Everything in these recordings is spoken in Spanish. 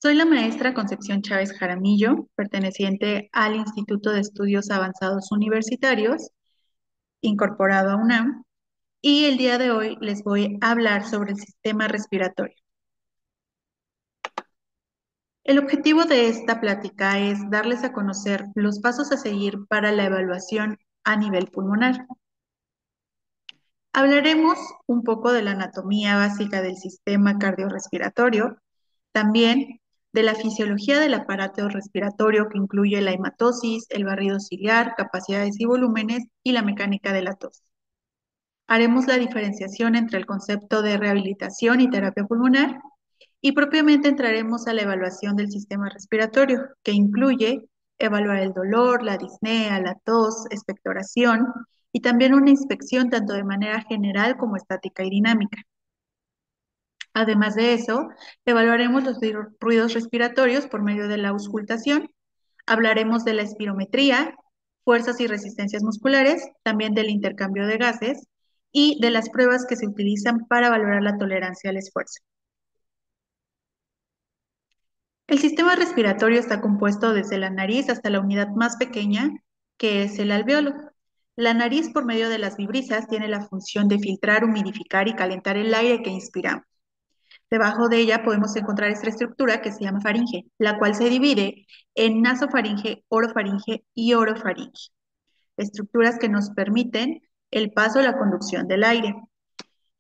Soy la maestra Concepción Chávez Jaramillo, perteneciente al Instituto de Estudios Avanzados Universitarios, incorporado a UNAM, y el día de hoy les voy a hablar sobre el sistema respiratorio. El objetivo de esta plática es darles a conocer los pasos a seguir para la evaluación a nivel pulmonar. Hablaremos un poco de la anatomía básica del sistema cardiorrespiratorio, también de la fisiología del aparato respiratorio que incluye la hematosis, el barrido ciliar, capacidades y volúmenes y la mecánica de la tos. Haremos la diferenciación entre el concepto de rehabilitación y terapia pulmonar y propiamente entraremos a la evaluación del sistema respiratorio, que incluye evaluar el dolor, la disnea, la tos, expectoración y también una inspección tanto de manera general como estática y dinámica. Además de eso, evaluaremos los ruidos respiratorios por medio de la auscultación, hablaremos de la espirometría, fuerzas y resistencias musculares, también del intercambio de gases y de las pruebas que se utilizan para valorar la tolerancia al esfuerzo. El sistema respiratorio está compuesto desde la nariz hasta la unidad más pequeña, que es el alveolo. La nariz, por medio de las vibrisas, tiene la función de filtrar, humidificar y calentar el aire que inspiramos. Debajo de ella podemos encontrar esta estructura que se llama faringe, la cual se divide en nasofaringe, orofaringe y orofaringe, estructuras que nos permiten el paso o la conducción del aire.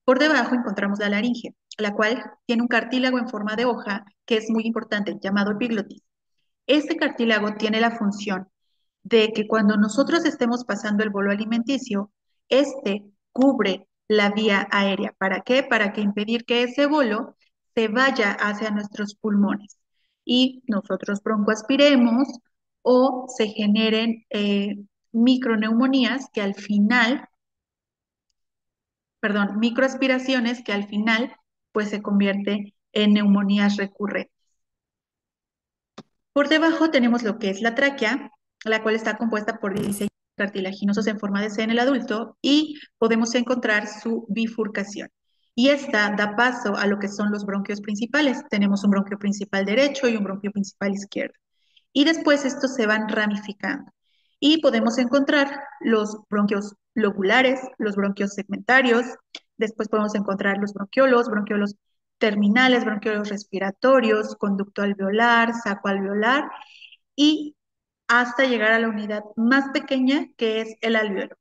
Por debajo encontramos la laringe, la cual tiene un cartílago en forma de hoja que es muy importante, llamado epiglotis. Este cartílago tiene la función de que cuando nosotros estemos pasando el bolo alimenticio, este cubre la vía aérea. ¿Para qué? Para que impedir que ese bolo se vaya hacia nuestros pulmones y nosotros broncoaspiremos o se generen microneumonías que al final, perdón, microaspiraciones que al final pues se convierte en neumonías recurrentes. Por debajo tenemos lo que es la tráquea, la cual está compuesta por 16 cartilaginosos en forma de C en el adulto y podemos encontrar su bifurcación. Y esta da paso a lo que son los bronquios principales. Tenemos un bronquio principal derecho y un bronquio principal izquierdo. Y después estos se van ramificando. Y podemos encontrar los bronquios lobulares, los bronquios segmentarios, después podemos encontrar los bronquiolos terminales, bronquiolos respiratorios, conducto alveolar, saco alveolar y hasta llegar a la unidad más pequeña que es el alveolo.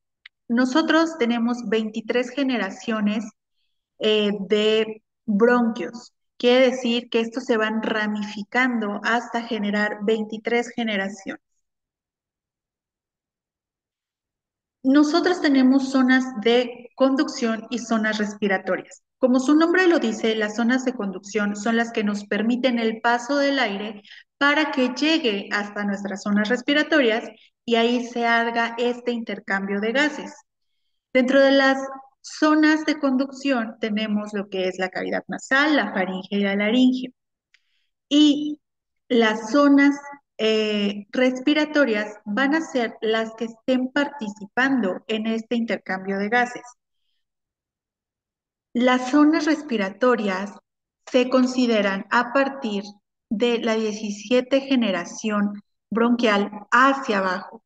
Nosotros tenemos 23 generaciones de bronquios. Quiere decir que estos se van ramificando hasta generar 23 generaciones. Nosotros tenemos zonas de conducción y zonas respiratorias. Como su nombre lo dice, las zonas de conducción son las que nos permiten el paso del aire para que llegue hasta nuestras zonas respiratorias y ahí se haga este intercambio de gases. Dentro de las zonas de conducción tenemos lo que es la cavidad nasal, la faringe y la laringe. Y las zonas respiratorias van a ser las que estén participando en este intercambio de gases. Las zonas respiratorias se consideran a partir de la 17 generación bronquial hacia abajo.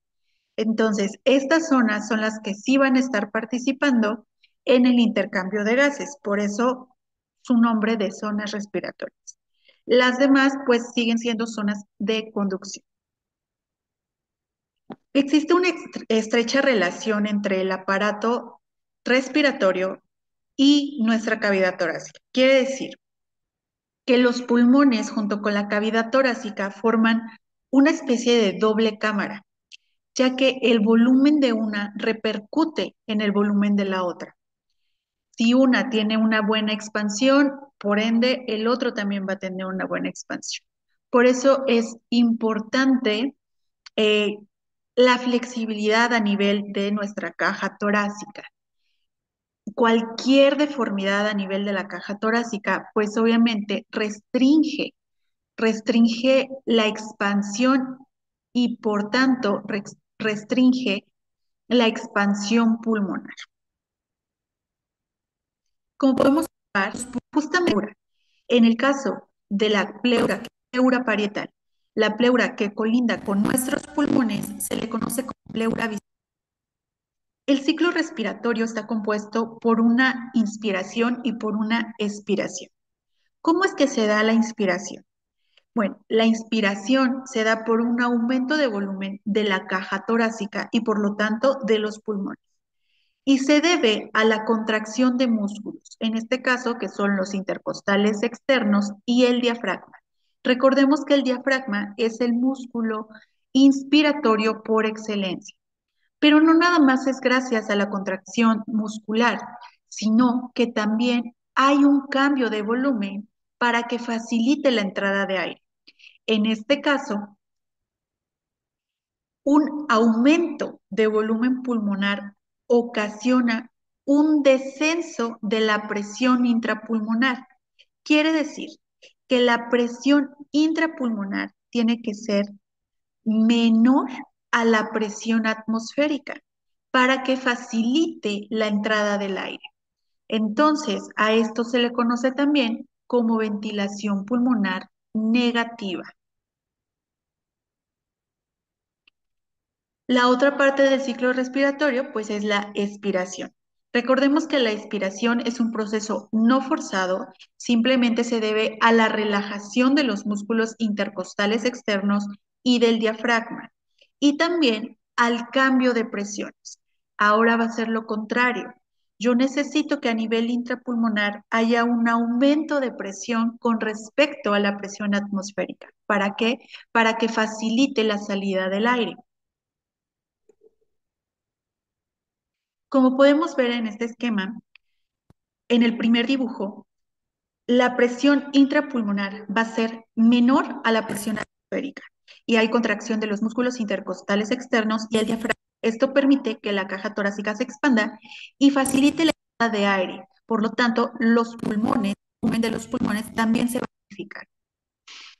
Entonces, estas zonas son las que sí van a estar participando en el intercambio de gases, por eso su nombre de zonas respiratorias. Las demás, pues, siguen siendo zonas de conducción. Existe una estrecha relación entre el aparato respiratorio y nuestra cavidad torácica. Quiere decir que los pulmones junto con la cavidad torácica forman una especie de doble cámara, ya que el volumen de una repercute en el volumen de la otra. Si una tiene una buena expansión, por ende, el otro también va a tener una buena expansión. Por eso es importante eh, la flexibilidad a nivel de nuestra caja torácica. Cualquier deformidad a nivel de la caja torácica, pues obviamente restringe la expansión y por tanto restringe la expansión pulmonar. Como podemos observar, justamente en el caso de la pleura pleura parietal. La pleura que colinda con nuestros pulmones se le conoce como pleura visceral. El ciclo respiratorio está compuesto por una inspiración y por una expiración. ¿Cómo es que se da la inspiración? Bueno, la inspiración se da por un aumento de volumen de la caja torácica y por lo tanto de los pulmones. Y se debe a la contracción de músculos, en este caso que son los intercostales externos y el diafragma. Recordemos que el diafragma es el músculo inspiratorio por excelencia, pero no nada más es gracias a la contracción muscular, sino que también hay un cambio de volumen para que facilite la entrada de aire. En este caso, un aumento de volumen pulmonar ocasiona un descenso de la presión intrapulmonar. Quiere decir que la presión intrapulmonar tiene que ser menor a la presión atmosférica para que facilite la entrada del aire. Entonces, a esto se le conoce también como ventilación pulmonar negativa. La otra parte del ciclo respiratorio, pues, es la expiración. Recordemos que la expiración es un proceso no forzado, simplemente se debe a la relajación de los músculos intercostales externos y del diafragma, y también al cambio de presiones. Ahora va a ser lo contrario. Yo necesito que a nivel intrapulmonar haya un aumento de presión con respecto a la presión atmosférica. ¿Para qué? Para que facilite la salida del aire. Como podemos ver en este esquema, en el primer dibujo, la presión intrapulmonar va a ser menor a la presión atmosférica y hay contracción de los músculos intercostales externos y el diafragma. Esto permite que la caja torácica se expanda y facilite la entrada de aire. Por lo tanto, los pulmones, el volumen de los pulmones también se va a modificar.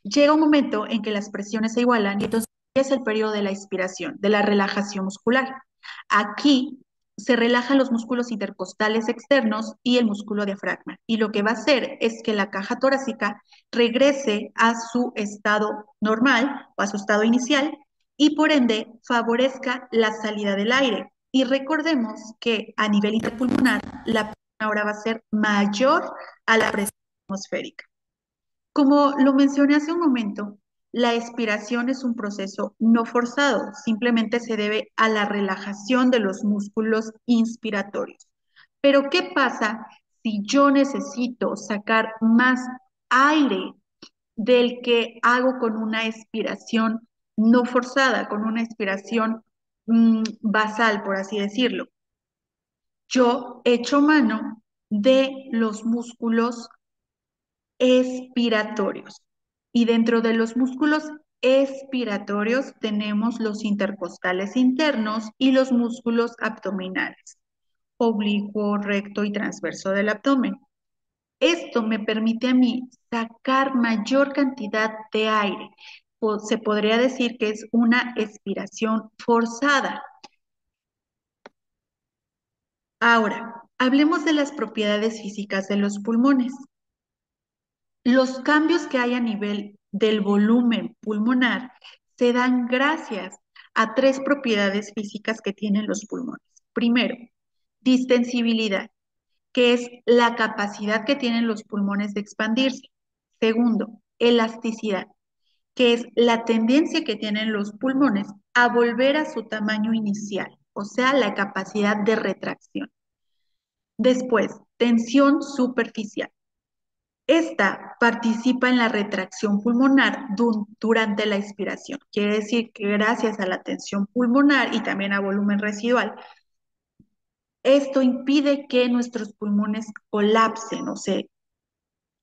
Llega un momento en que las presiones se igualan y entonces es el periodo de la expiración, de la relajación muscular. Aquí se relajan los músculos intercostales externos y el músculo diafragma. Y lo que va a hacer es que la caja torácica regrese a su estado normal o a su estado inicial y por ende favorezca la salida del aire. Y recordemos que a nivel interpulmonar la presión ahora va a ser mayor a la presión atmosférica. Como lo mencioné hace un momento, la expiración es un proceso no forzado, simplemente se debe a la relajación de los músculos inspiratorios. Pero ¿qué pasa si yo necesito sacar más aire del que hago con una expiración no forzada, con una expiración basal, por así decirlo? Yo echo mano de los músculos expiratorios. Y dentro de los músculos expiratorios tenemos los intercostales internos y los músculos abdominales, oblicuo, recto y transverso del abdomen. Esto me permite a mí sacar mayor cantidad de aire. Se podría decir que es una expiración forzada. Ahora, hablemos de las propiedades físicas de los pulmones. Los cambios que hay a nivel del volumen pulmonar se dan gracias a tres propiedades físicas que tienen los pulmones. Primero, distensibilidad, que es la capacidad que tienen los pulmones de expandirse. Segundo, elasticidad, que es la tendencia que tienen los pulmones a volver a su tamaño inicial, o sea, la capacidad de retracción. Después, tensión superficial. Esta participa en la retracción pulmonar durante la expiración. Quiere decir que gracias a la tensión pulmonar y también a volumen residual, esto impide que nuestros pulmones colapsen o se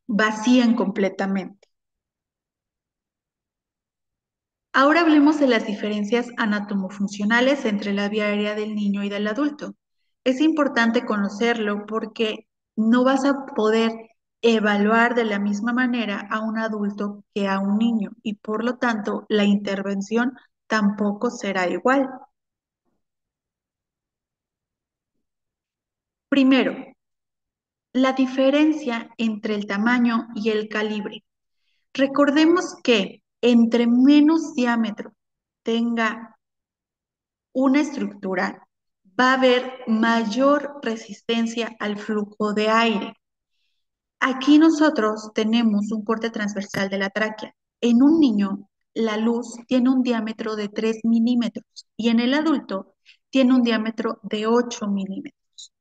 vacíen completamente. Ahora hablemos de las diferencias anatomofuncionales entre la vía aérea del niño y del adulto. Es importante conocerlo porque no vas a poder evaluar de la misma manera a un adulto que a un niño y por lo tanto la intervención tampoco será igual. Primero, la diferencia entre el tamaño y el calibre. Recordemos que entre menos diámetro tenga una estructura, va a haber mayor resistencia al flujo de aire. Aquí nosotros tenemos un corte transversal de la tráquea. En un niño, la luz tiene un diámetro de 3 milímetros y en el adulto tiene un diámetro de 8 milímetros.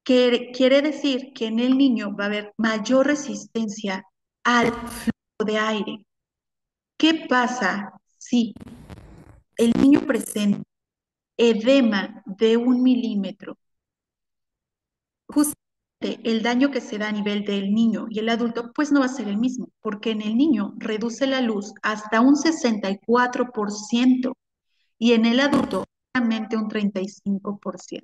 Quiere decir que en el niño va a haber mayor resistencia al flujo de aire. ¿Qué pasa si el niño presenta edema de 1 milímetro? Justamente el daño que se da a nivel del niño y el adulto, pues no va a ser el mismo, porque en el niño reduce la luz hasta un 64% y en el adulto solamente un 35%.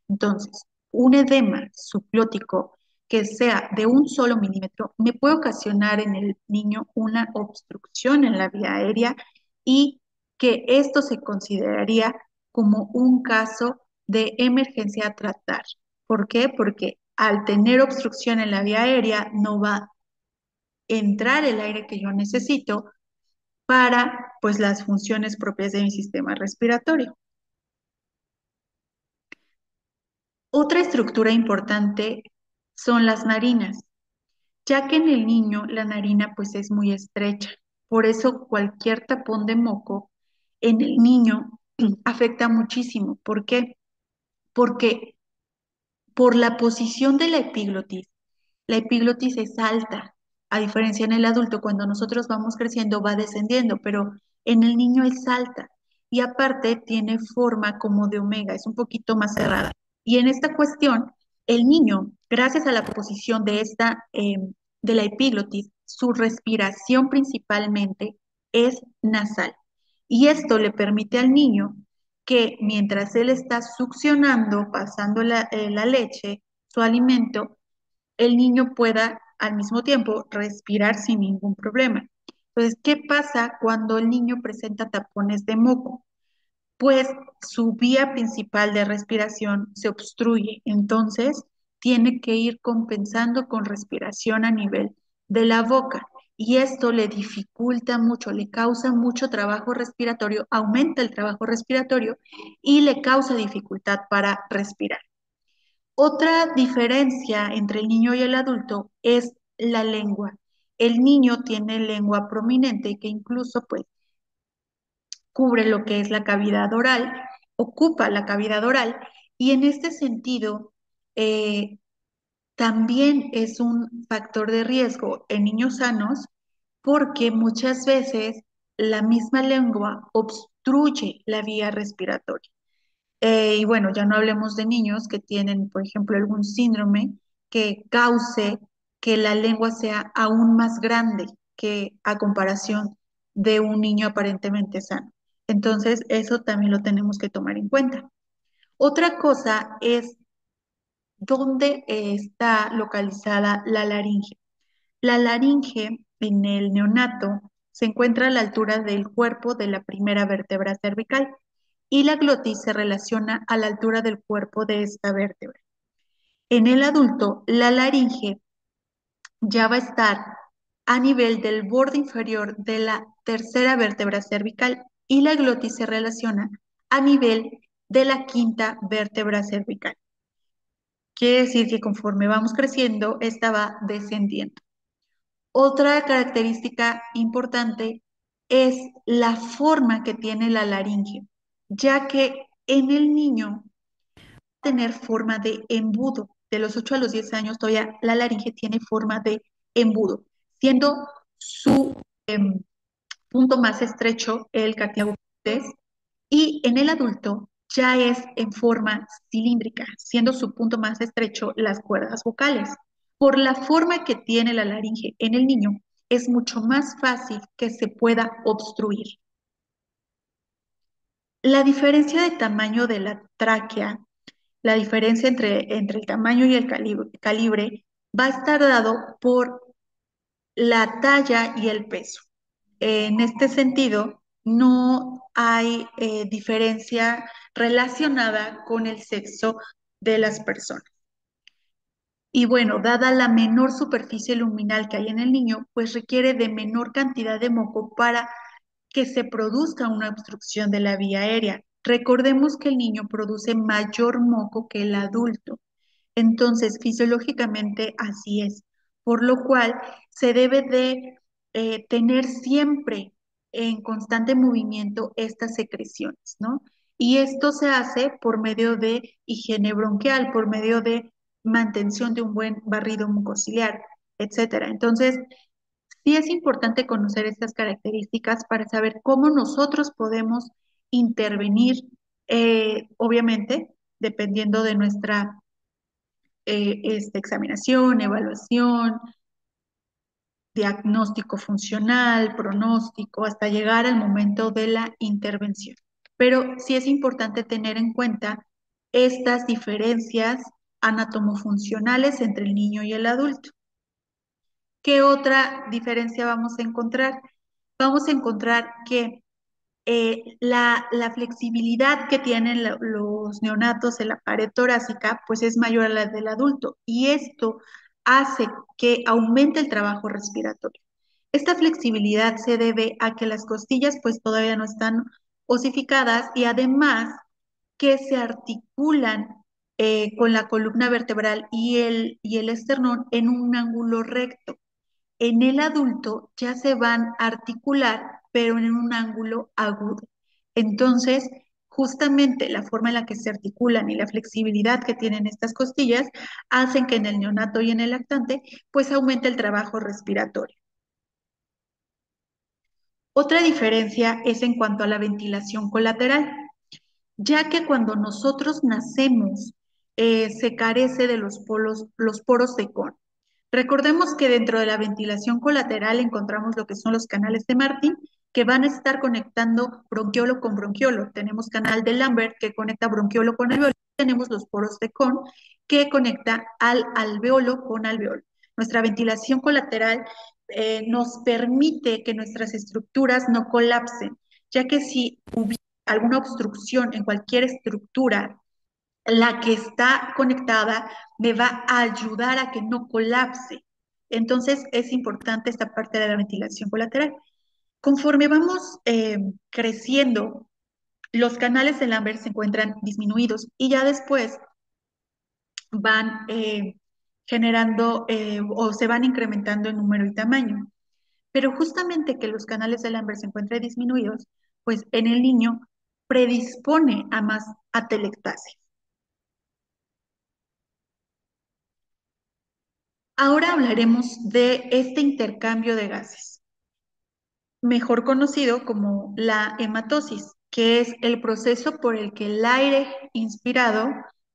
Entonces, un edema subglótico que sea de 1 solo milímetro me puede ocasionar en el niño una obstrucción en la vía aérea y que esto se consideraría como un caso de emergencia a tratar. ¿Por qué? Porque al tener obstrucción en la vía aérea no va a entrar el aire que yo necesito para pues las funciones propias de mi sistema respiratorio. Otra estructura importante son las narinas, ya que en el niño la narina pues es muy estrecha. Por eso cualquier tapón de moco en el niño afecta muchísimo. ¿Por qué? Porque por la posición de la epiglotis es alta, a diferencia en el adulto, cuando nosotros vamos creciendo va descendiendo, pero en el niño es alta y aparte tiene forma como de omega, es un poquito más cerrada. Y en esta cuestión, el niño, gracias a la posición de de la epiglotis, su respiración principalmente es nasal. Y esto le permite al niño que mientras él está succionando, pasando la leche, su alimento, el niño pueda al mismo tiempo respirar sin ningún problema. Entonces, ¿qué pasa cuando el niño presenta tapones de moco? Pues su vía principal de respiración se obstruye, entonces tiene que ir compensando con respiración a nivel de la boca y esto le dificulta mucho, le causa mucho trabajo respiratorio, aumenta el trabajo respiratorio y le causa dificultad para respirar. Otra diferencia entre el niño y el adulto es la lengua. El niño tiene lengua prominente que incluso pues cubre lo que es la cavidad oral, ocupa la cavidad oral y en este sentido eh, también es un factor de riesgo en niños sanos porque muchas veces la misma lengua obstruye la vía respiratoria. Y bueno, ya no hablemos de niños que tienen, por ejemplo, algún síndrome que cause que la lengua sea aún más grande que a comparación de un niño aparentemente sano. Entonces, eso también lo tenemos que tomar en cuenta. Otra cosa es dónde está localizada la laringe. La laringe en el neonato se encuentra a la altura del cuerpo de la primera vértebra cervical y la glotis se relaciona a la altura del cuerpo de esta vértebra. En el adulto, la laringe ya va a estar a nivel del borde inferior de la tercera vértebra cervical y la glotis se relaciona a nivel de la quinta vértebra cervical. Quiere decir que conforme vamos creciendo, esta va descendiendo. Otra característica importante es la forma que tiene la laringe, ya que en el niño tener forma de embudo. De los 8 a los 10 años todavía la laringe tiene forma de embudo, siendo su punto más estrecho el cartílago cuspidez y en el adulto ya es en forma cilíndrica, siendo su punto más estrecho las cuerdas vocales. Por la forma que tiene la laringe en el niño, es mucho más fácil que se pueda obstruir. La diferencia de tamaño de la tráquea, la diferencia entre el tamaño y el calibre va a estar dado por la talla y el peso. En este sentido, no hay diferencia relacionada con el sexo de las personas. Y bueno, dada la menor superficie luminal que hay en el niño, pues requiere de menor cantidad de moco para que se produzca una obstrucción de la vía aérea. Recordemos que el niño produce mayor moco que el adulto. Entonces, fisiológicamente así es, por lo cual se debe de tener siempre en constante movimiento estas secreciones, ¿no? Y esto se hace por medio de higiene bronquial, por medio de mantención de un buen barrido mucociliar, etcétera. Entonces, sí es importante conocer estas características para saber cómo nosotros podemos intervenir, obviamente, dependiendo de nuestra examinación, evaluación, diagnóstico funcional, pronóstico, hasta llegar al momento de la intervención. Pero sí es importante tener en cuenta estas diferencias anatomofuncionales entre el niño y el adulto. ¿Qué otra diferencia vamos a encontrar? Vamos a encontrar que la flexibilidad que tienen los neonatos en la pared torácica, pues es mayor a la del adulto y esto hace que aumente el trabajo respiratorio. Esta flexibilidad se debe a que las costillas pues todavía no están osificadas y además que se articulan con la columna vertebral y el esternón en un ángulo recto. En el adulto ya se van a articular, pero en un ángulo agudo. Entonces, justamente la forma en la que se articulan y la flexibilidad que tienen estas costillas hacen que en el neonato y en el lactante, pues aumente el trabajo respiratorio. Otra diferencia es en cuanto a la ventilación colateral, ya que cuando nosotros nacemos se carece de los poros de Kohn. Recordemos que dentro de la ventilación colateral encontramos lo que son los canales de Martin, que van a estar conectando bronquiolo con bronquiolo. Tenemos canal de Lambert que conecta bronquiolo con alveolo. Tenemos los poros de Kohn que conecta al alveolo con alveolo. Nuestra ventilación colateral nos permite que nuestras estructuras no colapsen, ya que si hubiera alguna obstrucción en cualquier estructura, la que está conectada me va a ayudar a que no colapse. Entonces es importante esta parte de la ventilación colateral. Conforme vamos creciendo, los canales de Lambert se encuentran disminuidos y ya después van generando o se van incrementando en número y tamaño. Pero justamente que los canales de Lambert se encuentren disminuidos, pues en el niño predispone a más atelectasia. Ahora hablaremos de este intercambio de gases, mejor conocido como la hematosis, que es el proceso por el que el aire inspirado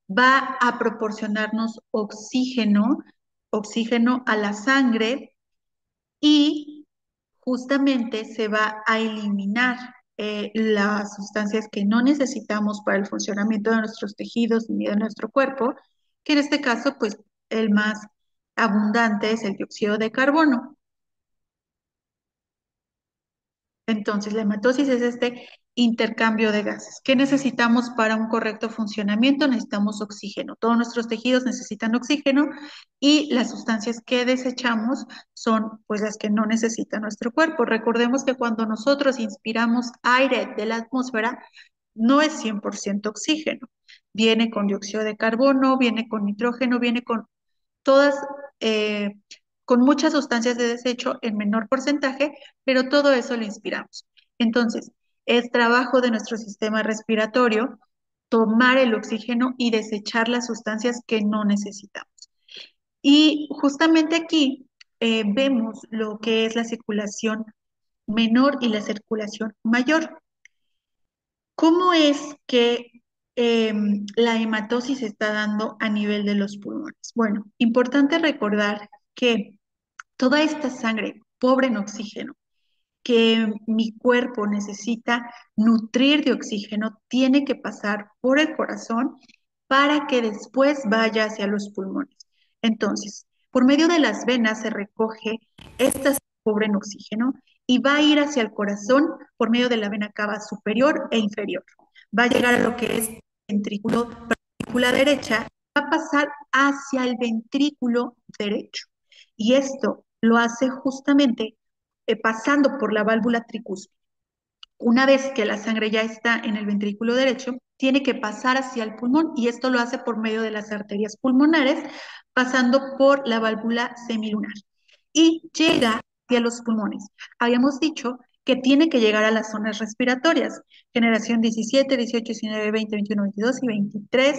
va a proporcionarnos oxígeno, oxígeno a la sangre y justamente se va a eliminar las sustancias que no necesitamos para el funcionamiento de nuestros tejidos ni de nuestro cuerpo, que en este caso, pues el más abundante es el dióxido de carbono. Entonces, la hematosis es este intercambio de gases. ¿Qué necesitamos para un correcto funcionamiento? Necesitamos oxígeno. Todos nuestros tejidos necesitan oxígeno y las sustancias que desechamos son pues las que no necesita nuestro cuerpo. Recordemos que cuando nosotros inspiramos aire de la atmósfera, no es 100% oxígeno. Viene con dióxido de carbono, viene con nitrógeno, viene con todas, con muchas sustancias de desecho en menor porcentaje, pero todo eso lo inspiramos. Entonces, es trabajo de nuestro sistema respiratorio tomar el oxígeno y desechar las sustancias que no necesitamos. Y justamente aquí vemos lo que es la circulación menor y la circulación mayor. ¿Cómo es que la hematosis se está dando a nivel de los pulmones? Bueno, importante recordar que toda esta sangre pobre en oxígeno que mi cuerpo necesita nutrir de oxígeno tiene que pasar por el corazón para que después vaya hacia los pulmones. Entonces, por medio de las venas se recoge esta sangre pobre en oxígeno y va a ir hacia el corazón por medio de la vena cava superior e inferior. Va a llegar a lo que es ventrículo, ventrícula derecha va a pasar hacia el ventrículo derecho. Y esto lo hace justamente pasando por la válvula tricúspide. Una vez que la sangre ya está en el ventrículo derecho, tiene que pasar hacia el pulmón y esto lo hace por medio de las arterias pulmonares, pasando por la válvula semilunar y llega hacia los pulmones. Habíamos dicho que tiene que llegar a las zonas respiratorias, generación 17, 18, 19, 20, 21, 22 y 23.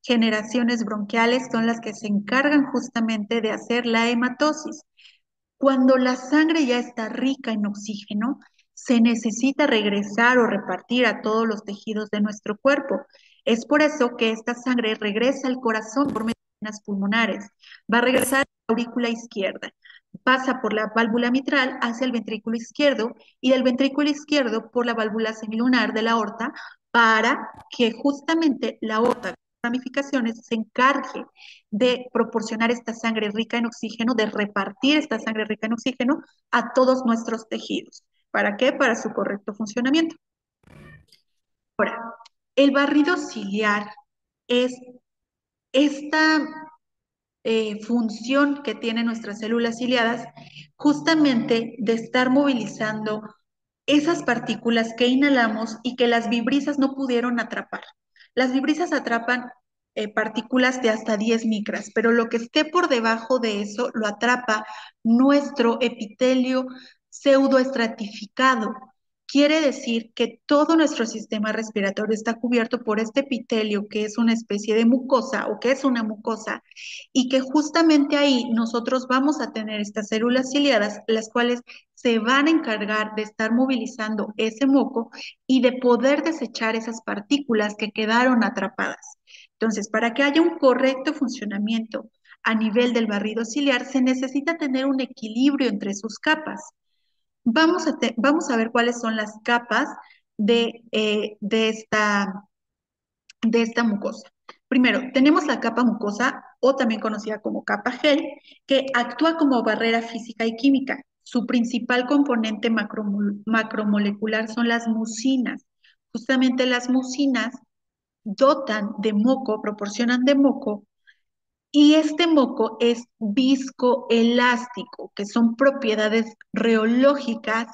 Generaciones bronquiales son las que se encargan justamente de hacer la hematosis. Cuando la sangre ya está rica en oxígeno, se necesita regresar o repartir a todos los tejidos de nuestro cuerpo. Es por eso que esta sangre regresa al corazón por medio de venas pulmonares. Va a regresar a la aurícula izquierda. Pasa por la válvula mitral hacia el ventrículo izquierdo y del ventrículo izquierdo por la válvula semilunar de la aorta para que justamente la aorta ramificaciones se encargue de proporcionar esta sangre rica en oxígeno, de repartir esta sangre rica en oxígeno a todos nuestros tejidos. ¿Para qué? Para su correcto funcionamiento. Ahora, el barrido ciliar es esta función que tienen nuestras células ciliadas justamente de estar movilizando esas partículas que inhalamos y que las vibrisas no pudieron atrapar. Las vibrisas atrapan partículas de hasta 10 micras, pero lo que esté por debajo de eso lo atrapa nuestro epitelio pseudoestratificado. Quiere decir que todo nuestro sistema respiratorio está cubierto por este epitelio, que es una especie de mucosa o que es una mucosa, y que justamente ahí nosotros vamos a tener estas células ciliadas, las cuales se van a encargar de estar movilizando ese moco y de poder desechar esas partículas que quedaron atrapadas. Entonces, para que haya un correcto funcionamiento a nivel del barrido ciliar, se necesita tener un equilibrio entre sus capas. Vamos a ver cuáles son las capas de esta mucosa. Primero, tenemos la capa mucosa o también conocida como capa gel, que actúa como barrera física y química. Su principal componente macromolecular son las mucinas. Justamente las mucinas dotan de moco, proporcionan de moco, y este moco es viscoelástico, que son propiedades reológicas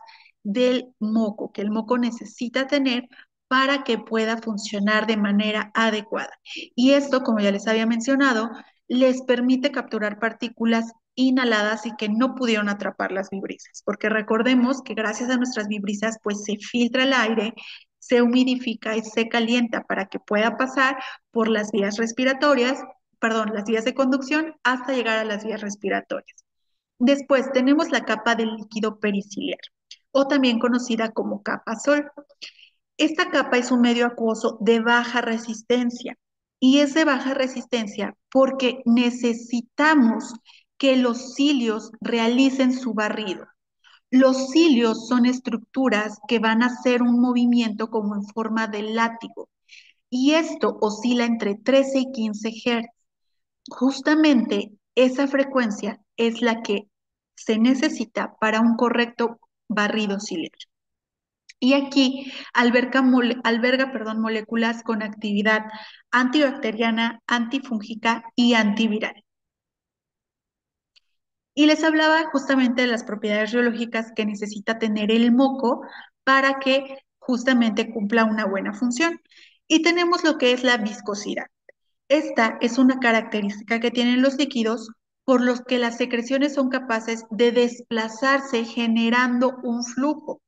del moco, que el moco necesita tener para que pueda funcionar de manera adecuada. Y esto, como ya les había mencionado, les permite capturar partículas inhaladas y que no pudieron atrapar las vibrisas, porque recordemos que gracias a nuestras vibrisas, pues se filtra el aire, se humidifica y se calienta para que pueda pasar por las vías respiratorias, perdón, las vías de conducción hasta llegar a las vías respiratorias. Después tenemos la capa del líquido periciliar o también conocida como capa sol. Esta capa es un medio acuoso de baja resistencia y es de baja resistencia porque necesitamos que los cilios realicen su barrido. Los cilios son estructuras que van a hacer un movimiento como en forma de látigo y esto oscila entre 13 y 15 Hz. Justamente esa frecuencia es la que se necesita para un correcto barrido ciliar. Y aquí alberga moléculas con actividad antibacteriana, antifúngica y antiviral. Y les hablaba justamente de las propiedades biológicas que necesita tener el moco para que justamente cumpla una buena función. Y tenemos lo que es la viscosidad. Esta es una característica que tienen los líquidos por los que las secreciones son capaces de desplazarse generando un flujo.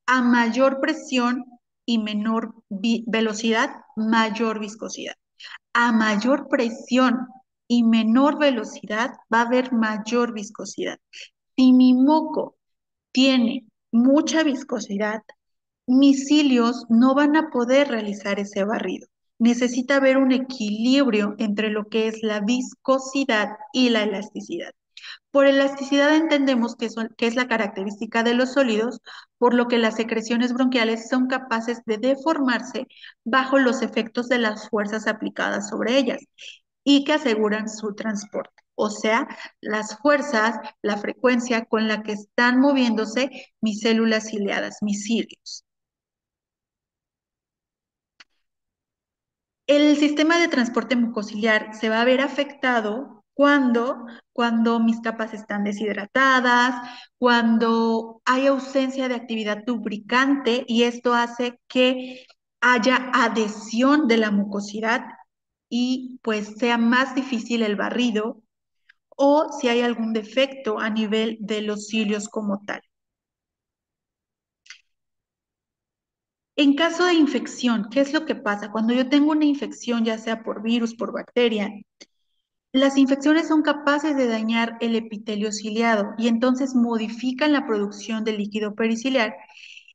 A mayor presión y menor velocidad, mayor viscosidad. A mayor presión y menor velocidad va a haber mayor viscosidad. Si mi moco tiene mucha viscosidad, mis cilios no van a poder realizar ese barrido. Necesita haber un equilibrio entre lo que es la viscosidad y la elasticidad. Por elasticidad entendemos que es la característica de los sólidos, por lo que las secreciones bronquiales son capaces de deformarse bajo los efectos de las fuerzas aplicadas sobre ellas y que aseguran su transporte. O sea, las fuerzas, la frecuencia con la que están moviéndose mis células ciliadas, mis cilios. El sistema de transporte mucociliar se va a ver afectado cuando mis capas están deshidratadas, cuando hay ausencia de actividad lubricante y esto hace que haya adhesión de la mucosidad y pues sea más difícil el barrido o si hay algún defecto a nivel de los cilios como tal. En caso de infección, ¿qué es lo que pasa? Cuando yo tengo una infección, ya sea por virus, por bacteria, las infecciones son capaces de dañar el epitelio ciliado y entonces modifican la producción de líquido periciliar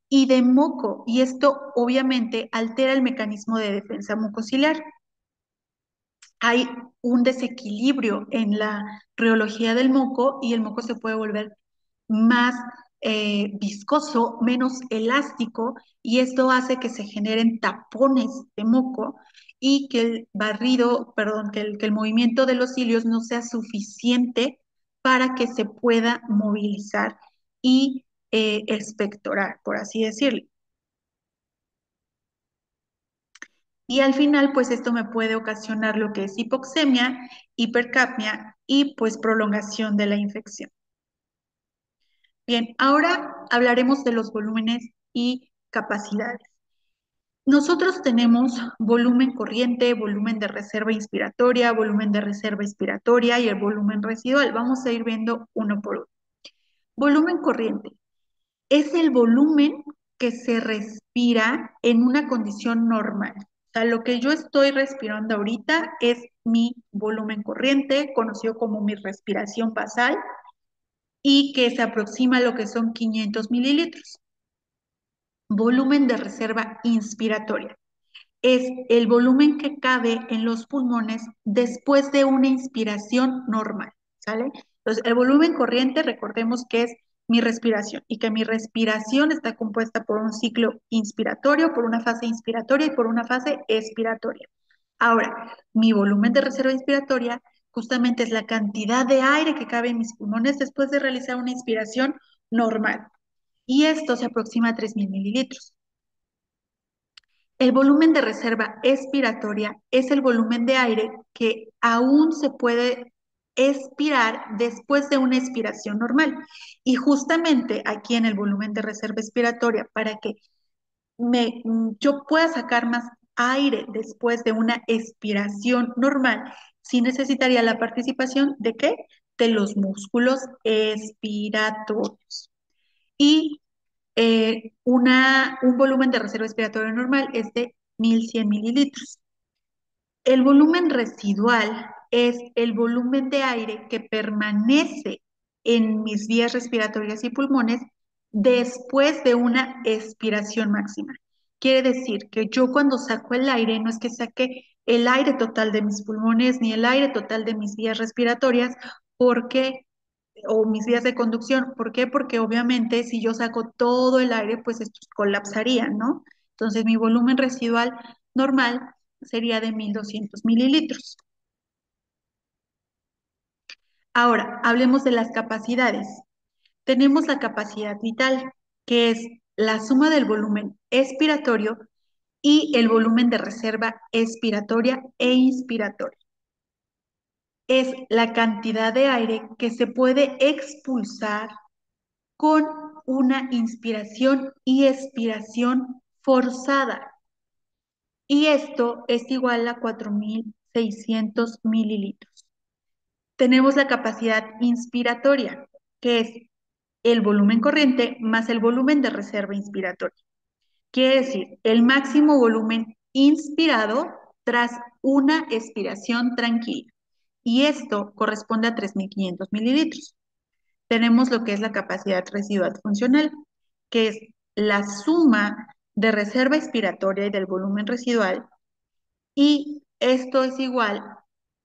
y de moco, y esto obviamente altera el mecanismo de defensa mucociliar. Hay un desequilibrio en la rheología del moco y el moco se puede volver más viscoso, menos elástico, y esto hace que se generen tapones de moco y que el barrido, perdón, que el movimiento de los cilios no sea suficiente para que se pueda movilizar y expectorar, por así decirlo. Y al final, pues esto me puede ocasionar lo que es hipoxemia, hipercapnia y pues prolongación de la infección. Bien, ahora hablaremos de los volúmenes y capacidades. Nosotros tenemos volumen corriente, volumen de reserva inspiratoria, volumen de reserva expiratoria y el volumen residual. Vamos a ir viendo uno por uno. Volumen corriente es el volumen que se respira en una condición normal. O sea, lo que yo estoy respirando ahorita es mi volumen corriente, conocido como mi respiración basal, y que se aproxima a lo que son 500 mililitros. Volumen de reserva inspiratoria es el volumen que cabe en los pulmones después de una inspiración normal, ¿sale? Entonces, el volumen corriente, recordemos que es mi respiración y que mi respiración está compuesta por un ciclo inspiratorio, por una fase inspiratoria y por una fase expiratoria. Ahora, mi volumen de reserva inspiratoria justamente es la cantidad de aire que cabe en mis pulmones después de realizar una inspiración normal. Y esto se aproxima a 3.000 mililitros. El volumen de reserva expiratoria es el volumen de aire que aún se puede expirar después de una expiración normal. Y justamente aquí en el volumen de reserva expiratoria, para que yo pueda sacar más aire después de una expiración normal, sí necesitaría la participación de ¿qué? De los músculos expiratorios. Y un volumen de reserva respiratoria normal es de 1.100 mililitros. El volumen residual es el volumen de aire que permanece en mis vías respiratorias y pulmones después de una expiración máxima. Quiere decir que yo cuando saco el aire no es que saque el aire total de mis pulmones ni el aire total de mis vías respiratorias, porque o mis vías de conducción. ¿Por qué? Porque obviamente si yo saco todo el aire, pues estos colapsarían, ¿no? Entonces mi volumen residual normal sería de 1.200 mililitros. Ahora, hablemos de las capacidades. Tenemos la capacidad vital, que es la suma del volumen expiratorio y el volumen de reserva expiratoria e inspiratoria. Es la cantidad de aire que se puede expulsar con una inspiración y expiración forzada. Y esto es igual a 4.600 mililitros. Tenemos la capacidad inspiratoria, que es el volumen corriente más el volumen de reserva inspiratoria. Quiere decir, el máximo volumen inspirado tras una expiración tranquila. Y esto corresponde a 3.500 mililitros. Tenemos lo que es la capacidad residual funcional, que es la suma de reserva expiratoria y del volumen residual, y esto es igual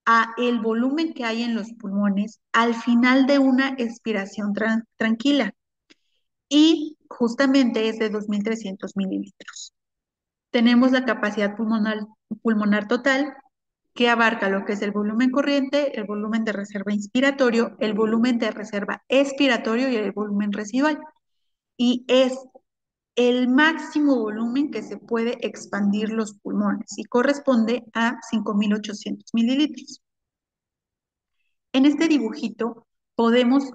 a el volumen que hay en los pulmones al final de una expiración tranquila, y justamente es de 2.300 mililitros. Tenemos la capacidad pulmonar total, que abarca lo que es el volumen corriente, el volumen de reserva inspiratorio, el volumen de reserva expiratorio y el volumen residual. Y es el máximo volumen que se puede expandir los pulmones y corresponde a 5.800 mililitros. En este dibujito podemos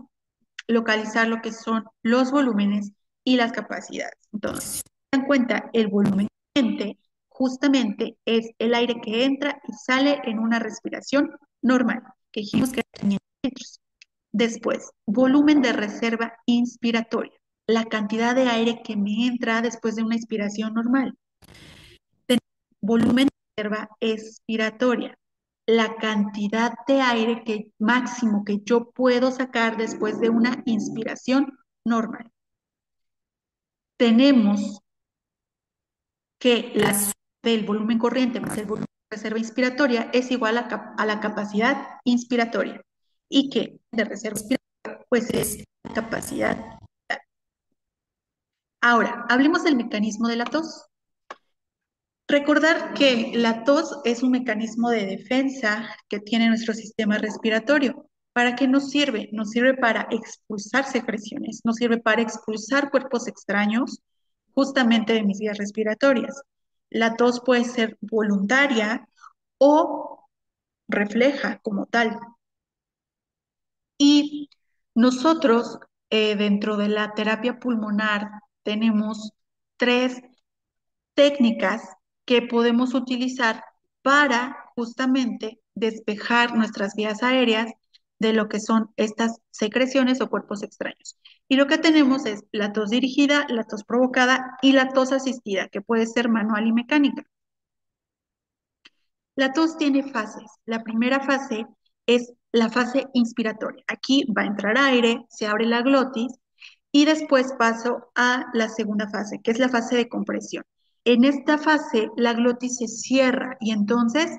localizar lo que son los volúmenes y las capacidades. Entonces, si se dan cuenta, el volumen justamente es el aire que entra y sale en una respiración normal, que dijimos que era 500 litros. Después, volumen de reserva inspiratoria, la cantidad de aire que me entra después de una inspiración normal. Volumen de reserva expiratoria, la cantidad de aire máximo que yo puedo sacar después de una inspiración normal. Tenemos que la suma del volumen corriente más el volumen de reserva inspiratoria es igual a la capacidad inspiratoria y que de reserva inspiratoria pues es la capacidad. Ahora, hablemos del mecanismo de la tos. Recordar que la tos es un mecanismo de defensa que tiene nuestro sistema respiratorio. ¿Para qué nos sirve? Nos sirve para expulsar secreciones, nos sirve para expulsar cuerpos extraños justamente de mis vías respiratorias. La tos puede ser voluntaria o refleja como tal. Y nosotros, dentro de la terapia pulmonar, tenemos tres técnicas que podemos utilizar para justamente despejar nuestras vías aéreas de lo que son estas secreciones o cuerpos extraños. Y lo que tenemos es la tos dirigida, la tos provocada y la tos asistida, que puede ser manual y mecánica. La tos tiene fases. La primera fase es la fase inspiratoria. Aquí va a entrar aire, se abre la glotis y después paso a la segunda fase, que es la fase de compresión. En esta fase, la glotis se cierra y entonces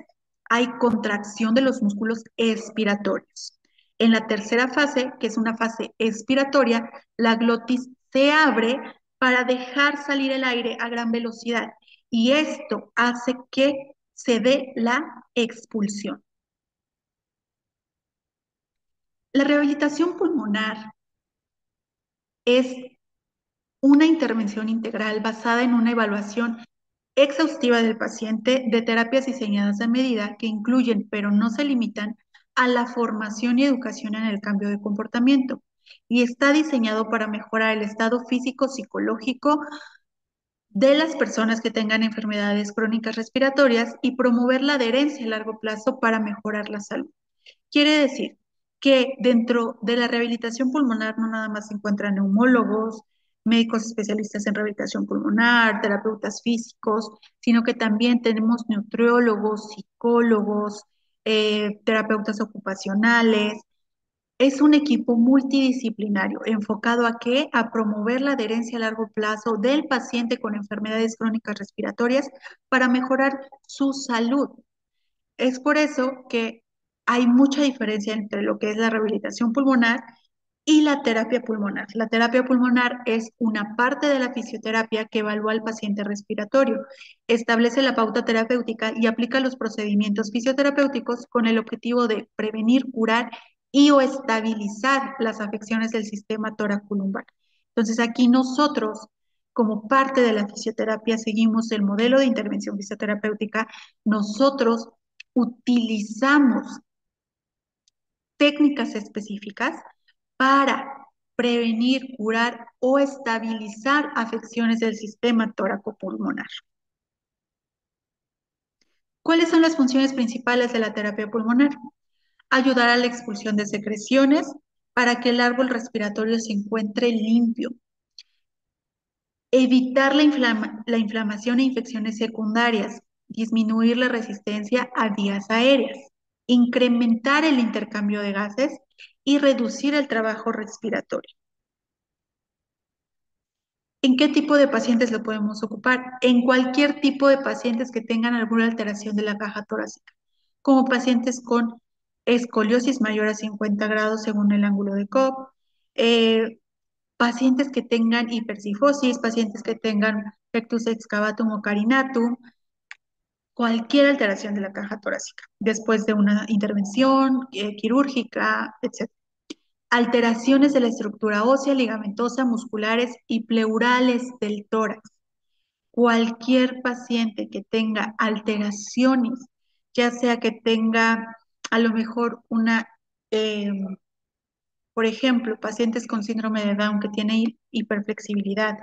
hay contracción de los músculos expiratorios. En la tercera fase, que es una fase expiratoria, la glotis se abre para dejar salir el aire a gran velocidad y esto hace que se dé la expulsión. La rehabilitación pulmonar es una intervención integral basada en una evaluación exhaustiva del paciente de terapias diseñadas a medida que incluyen, pero no se limitan, a la formación y educación en el cambio de comportamiento y está diseñado para mejorar el estado físico, psicológico de las personas que tengan enfermedades crónicas respiratorias y promover la adherencia a largo plazo para mejorar la salud. Quiere decir que dentro de la rehabilitación pulmonar no nada más se encuentran neumólogos, médicos especialistas en rehabilitación pulmonar, terapeutas físicos, sino que también tenemos nutriólogos, psicólogos, terapeutas ocupacionales. Es un equipo multidisciplinario enfocado a qué? A promover la adherencia a largo plazo del paciente con enfermedades crónicas respiratorias para mejorar su salud. Es por eso que hay mucha diferencia entre lo que es la rehabilitación pulmonar y la terapia pulmonar. La terapia pulmonar es una parte de la fisioterapia que evalúa al paciente respiratorio, establece la pauta terapéutica y aplica los procedimientos fisioterapéuticos con el objetivo de prevenir, curar y o estabilizar las afecciones del sistema toracolumbar. Entonces aquí nosotros, como parte de la fisioterapia, seguimos el modelo de intervención fisioterapéutica. Nosotros utilizamos técnicas específicas para prevenir, curar o estabilizar afecciones del sistema tóraco-pulmonar. ¿Cuáles son las funciones principales de la terapia pulmonar? Ayudar a la expulsión de secreciones para que el árbol respiratorio se encuentre limpio. Evitar la inflamación e infecciones secundarias. Disminuir la resistencia a vías aéreas. Incrementar el intercambio de gases y reducir el trabajo respiratorio. ¿En qué tipo de pacientes lo podemos ocupar? En cualquier tipo de pacientes que tengan alguna alteración de la caja torácica, como pacientes con escoliosis mayor a 50 grados según el ángulo de Cobb, pacientes que tengan hipercifosis, pacientes que tengan rectus excavatum o carinatum, cualquier alteración de la caja torácica, después de una intervención quirúrgica, etc. alteraciones de la estructura ósea, ligamentosa, musculares y pleurales del tórax. Cualquier paciente que tenga alteraciones, ya sea que tenga a lo mejor eh, por ejemplo, pacientes con síndrome de Down que tienen hiperflexibilidad,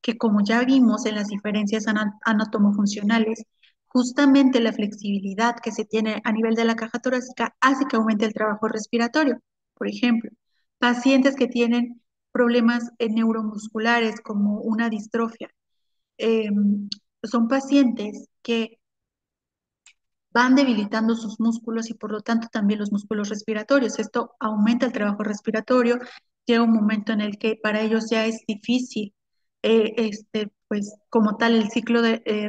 que como ya vimos en las diferencias anatomofuncionales, justamente la flexibilidad que se tiene a nivel de la caja torácica hace que aumente el trabajo respiratorio. Por ejemplo, pacientes que tienen problemas neuromusculares como una distrofia, eh, son pacientes que van debilitando sus músculos y por lo tanto también los músculos respiratorios. Esto aumenta el trabajo respiratorio. Llega un momento en el que para ellos ya es difícil, pues como tal el ciclo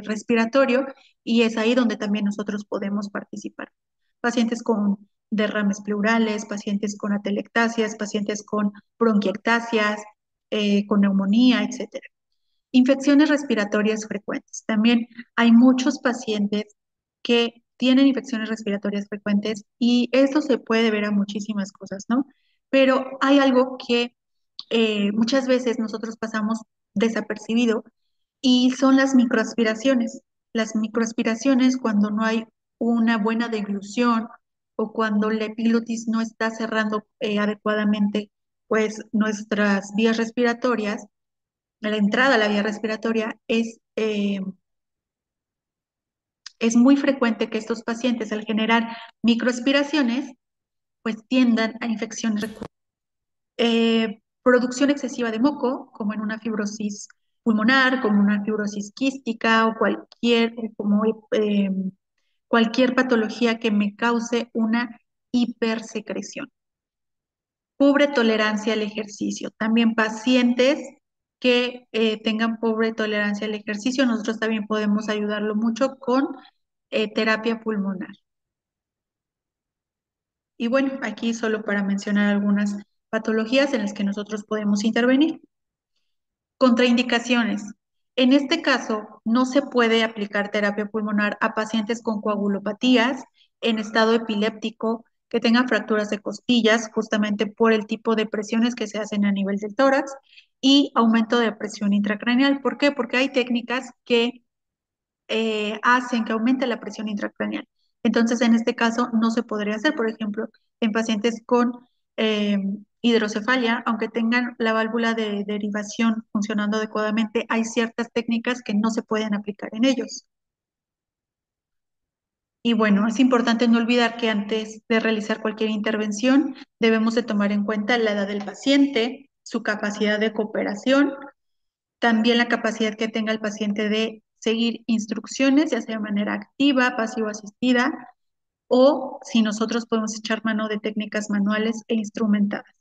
respiratorio, y es ahí donde también nosotros podemos participar. Pacientes con derrames pleurales, pacientes con atelectasias, pacientes con bronquiectasias, con neumonía, etcétera. Infecciones respiratorias frecuentes. También hay muchos pacientes que tienen infecciones respiratorias frecuentes y esto se puede deber a muchísimas cosas, ¿no? Pero hay algo que muchas veces nosotros pasamos desapercibido y son las microaspiraciones. Las microaspiraciones cuando no hay una buena deglución o cuando la epiglotis no está cerrando adecuadamente pues nuestras vías respiratorias, la entrada a la vía respiratoria, es muy frecuente que estos pacientes, al generar microaspiraciones, pues tiendan a infecciones recurrentes. Producción excesiva de moco, como en una fibrosis pulmonar, como una fibrosis quística o cualquier patología que me cause una hipersecreción. Pobre tolerancia al ejercicio. También pacientes que tengan pobre tolerancia al ejercicio, nosotros también podemos ayudarlo mucho con terapia pulmonar. Y bueno, aquí solo para mencionar algunas patologías en las que nosotros podemos intervenir. Contraindicaciones. En este caso, no se puede aplicar terapia pulmonar a pacientes con coagulopatías, en estado epiléptico, que tengan fracturas de costillas, justamente por el tipo de presiones que se hacen a nivel del tórax, y aumento de presión intracraneal. ¿Por qué? Porque hay técnicas que hacen que aumente la presión intracraneal. Entonces, en este caso, no se podría hacer, por ejemplo, en pacientes con eh, hidrocefalia, aunque tengan la válvula de derivación funcionando adecuadamente, hay ciertas técnicas que no se pueden aplicar en ellos. Y bueno, es importante no olvidar que antes de realizar cualquier intervención debemos de tomar en cuenta la edad del paciente, su capacidad de cooperación, también la capacidad que tenga el paciente de seguir instrucciones, ya sea de manera activa, pasiva asistida, o si nosotros podemos echar mano de técnicas manuales e instrumentadas.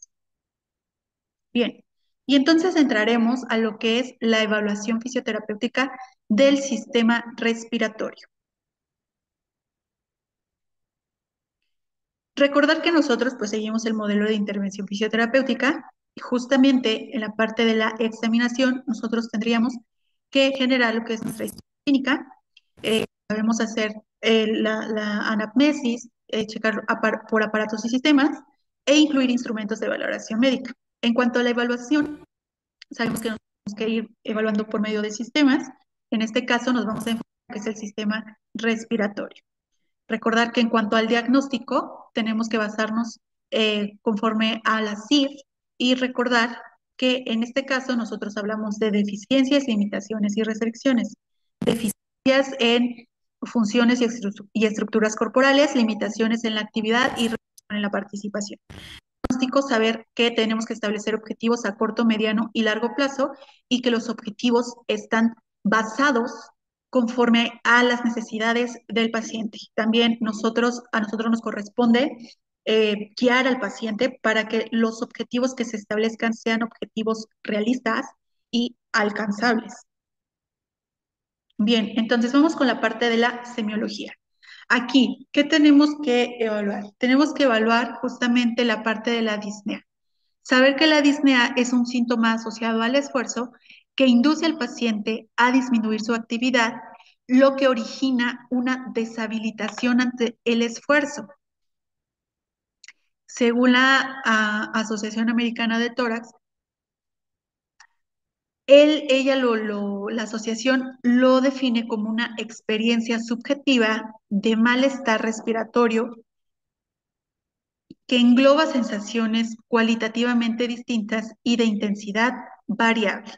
Bien, y entonces entraremos a lo que es la evaluación fisioterapéutica del sistema respiratorio. Recordar que nosotros pues seguimos el modelo de intervención fisioterapéutica y justamente en la parte de la examinación nosotros tendríamos que generar lo que es nuestra historia clínica. Debemos hacer la anamnesis, checar por aparatos y sistemas e incluir instrumentos de valoración médica. En cuanto a la evaluación, sabemos que nos tenemos que ir evaluando por medio de sistemas. En este caso nos vamos a enfocar en lo que es el sistema respiratorio. Recordar que en cuanto al diagnóstico, tenemos que basarnos conforme a la CIF y recordar que en este caso nosotros hablamos de deficiencias, limitaciones y restricciones. Deficiencias en funciones y estructuras corporales, limitaciones en la actividad y en la participación. Diagnóstico, saber que tenemos que establecer objetivos a corto, mediano y largo plazo y que los objetivos están basados conforme a las necesidades del paciente. También a nosotros nos corresponde guiar al paciente para que los objetivos que se establezcan sean objetivos realistas y alcanzables. Bien, entonces vamos con la parte de la semiología. Aquí, ¿qué tenemos que evaluar? Tenemos que evaluar justamente la parte de la disnea. Saber que la disnea es un síntoma asociado al esfuerzo que induce al paciente a disminuir su actividad, lo que origina una deshabilitación ante el esfuerzo. Según la Asociación Americana de Tórax, la asociación lo define como una experiencia subjetiva de malestar respiratorio que engloba sensaciones cualitativamente distintas y de intensidad variable.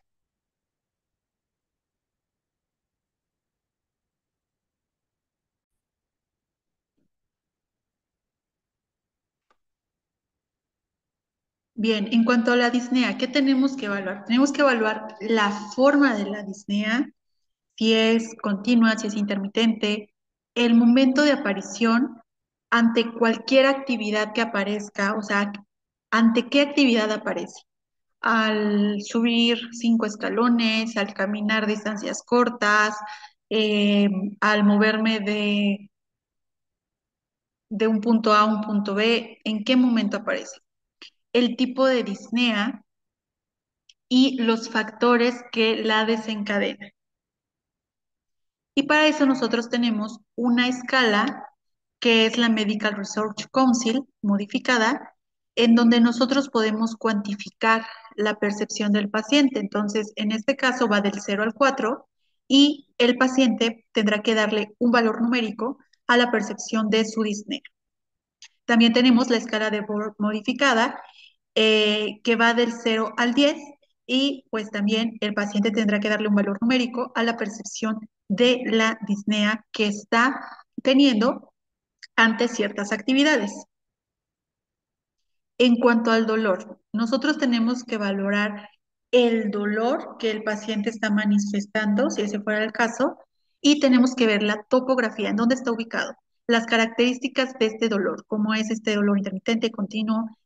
Bien, en cuanto a la disnea, ¿qué tenemos que evaluar? Tenemos que evaluar la forma de la disnea, si es continua, si es intermitente, el momento de aparición ante cualquier actividad que aparezca, o sea, ante qué actividad aparece. Al subir 5 escalones, al caminar distancias cortas, eh, al moverme de un punto A a un punto B, ¿en qué momento aparece? El tipo de disnea y los factores que la desencadenan. Y para eso nosotros tenemos una escala que es la Medical Research Council modificada, en donde nosotros podemos cuantificar la percepción del paciente. Entonces, en este caso va del 0 al 4 y el paciente tendrá que darle un valor numérico a la percepción de su disnea. También tenemos la escala de Borg modificada, que va del 0 al 10 y pues también el paciente tendrá que darle un valor numérico a la percepción de la disnea que está teniendo ante ciertas actividades. En cuanto al dolor, nosotros tenemos que valorar el dolor que el paciente está manifestando, si ese fuera el caso, y tenemos que ver la topografía, en dónde está ubicado, las características de este dolor, cómo es este dolor intermitente, continuo,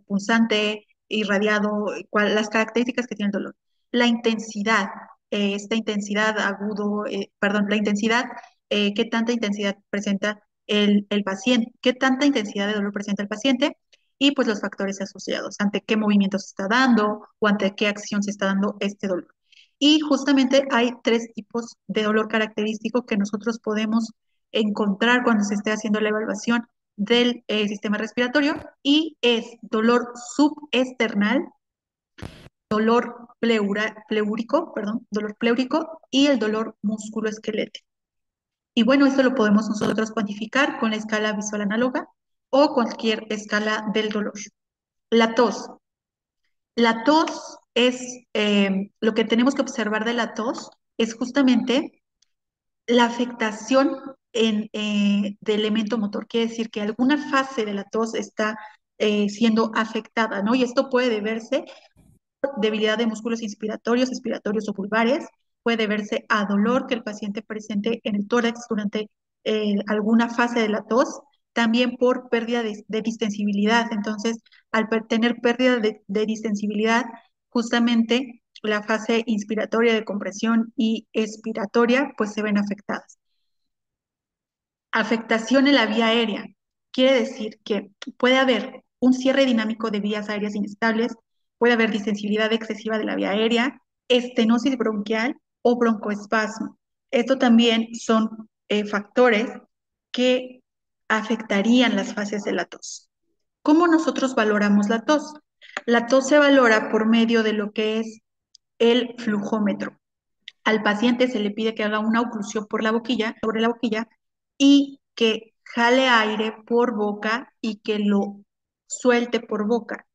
punzante, irradiado, las características que tiene el dolor. La intensidad, esta intensidad agudo, perdón, la intensidad, qué tanta intensidad presenta el paciente, qué tanta intensidad de dolor presenta el paciente y pues los factores asociados, ante qué movimiento se está dando o ante qué acción se está dando este dolor. Y justamente hay 3 tipos de dolor característico que nosotros podemos encontrar cuando se esté haciendo la evaluación del sistema respiratorio y es dolor subesternal, pleúrico, perdón, dolor pleúrico y el dolor musculoesquelético. Y bueno, esto lo podemos nosotros cuantificar con la escala visual análoga o cualquier escala del dolor. La tos. La tos es, lo que tenemos que observar de la tos es justamente la afectación de elemento motor. Quiere decir que alguna fase de la tos está siendo afectada, ¿no? Y esto puede deberse debilidad de músculos inspiratorios, expiratorios o pulvares, puede deberse a dolor que el paciente presente en el tórax durante alguna fase de la tos, también por pérdida de distensibilidad. Entonces, al tener pérdida de distensibilidad, justamente la fase inspiratoria de compresión y expiratoria, pues se ven afectadas. Afectación en la vía aérea. Quiere decir que puede haber un cierre dinámico de vías aéreas inestables, puede haber distensibilidad excesiva de la vía aérea, estenosis bronquial o broncoespasmo. Esto también son factores que afectarían las fases de la tos. ¿Cómo nosotros valoramos la tos? La tos se valora por medio de lo que es el flujómetro. Al paciente se le pide que haga una oclusión por la boquilla, sobre la boquilla, y que jale aire por boca y que lo suelte por boca.